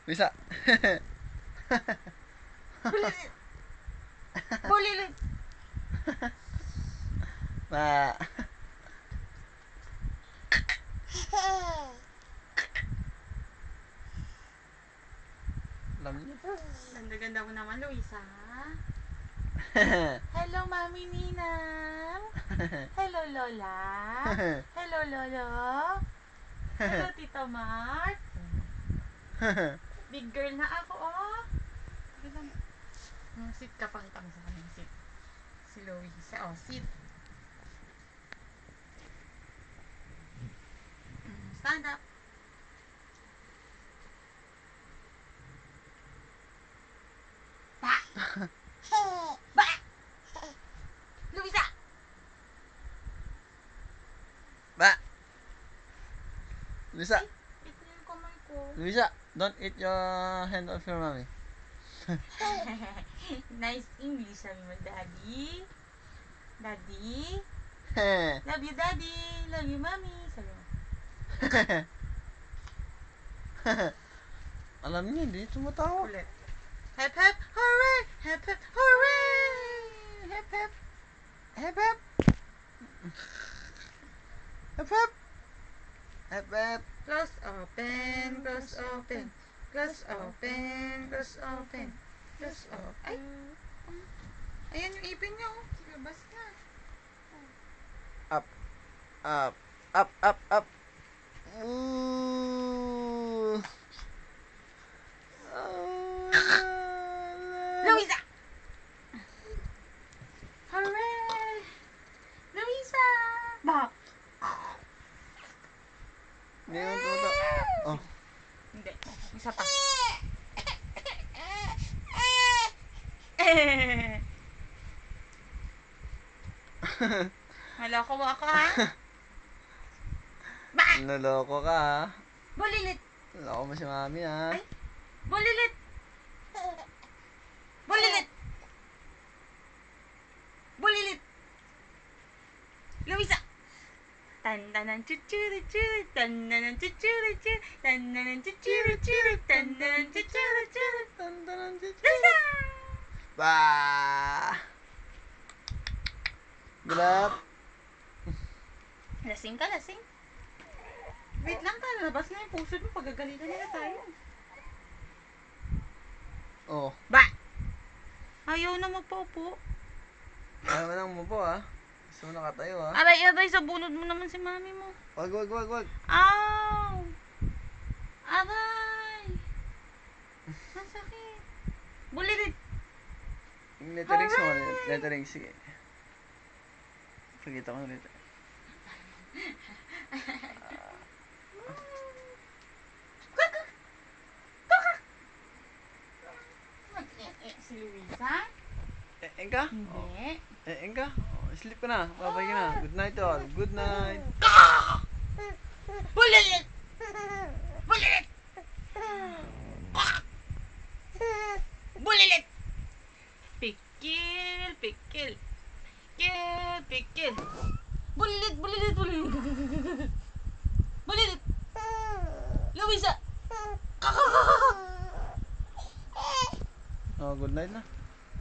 Bisa. Bulilit. Ba. Alam niyo. Ganda-ganda mo naman, Luisa. Hello, Mami Ninang. Hello, Lola. Hello, Lolo. Hello, Tita Mark. Big girl na ako, oh. Sit ka, pakita mo sa kanya. Sit. Si Luisa. Oh, sit. Stand up. Ba! Ba! Luisa! Ba. Luisa. Ito yung kamay ko. Luisa, don't eat your hand off your mommy. Nice English, sabi mo, Daddy. Daddy. Love you, Daddy. Love you, Mommy. Sabi mo. Alam niyo, hindi tumatawa. Ulit. Hep, hep, hooray! Hep, hep, hooray! Hep, hep. Hep, hep. Hep, hep. Hep, hep. Close, open, close, open. Close, open, close, open. Close, open. Ay! Ayan yung ipin niya, oh. Labas na. Up. Up. Up, up, up. Ooh. Luisa! Hooray! Luisa! Ba? Hindi naman tumatawa. Oh. Hindi. Isa pa. Maloko mo ako, ha? Ba! Naloko ka, ha? Bulilit! Naloko mo si mami, ha? Ay! Bulilit! Bulilit! Bulilit! Luisa! Tandanan chuchuru-churu, tandanan chuchuru-churu, tandanan chuchuru-churu, tandanan chuchuru-churu. Tandanan si Luisa! Ba! Grab. Lasing ka, lasing. Wait lang tayo, labas na yung puso mo, pagagalitan nila tayo. Oh. Ba! Ayaw na magpaupo. Ayaw mo nang umupo, ha? Gusto mo nakatayo, ha? Aray, aray, sa bunod mo naman si mami mo. Wag, wag, wag, wag. Ow! Aray! Ang sakit. Bulilit. Yung letterings mo, letterings, sige. Pagkita ko ulit. Si Luisa? Enka? Hindi. Enka? Sleep ka na. Babay ka na. Good night, all. Good night. Bulilit! Bulilit! Bulilit! Pikil, pikil. Pikil, pikil. Bulilit, bulilit, bulilit. Bulilit. Luisa! Oh, good night na.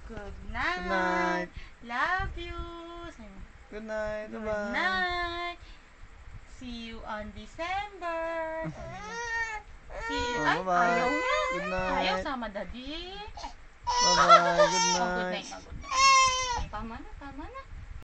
Good night. Good night. Love you. Sabi mo. Good night. Good Bye-bye. night. See you on December. Sabi mo. See you. Oh, Ay, bye-bye. ayaw niya. Good night. Ayaw sama daddy. Bye-bye. Good Oh, good night. night. Oh, good night. Ay, tama na, tama na.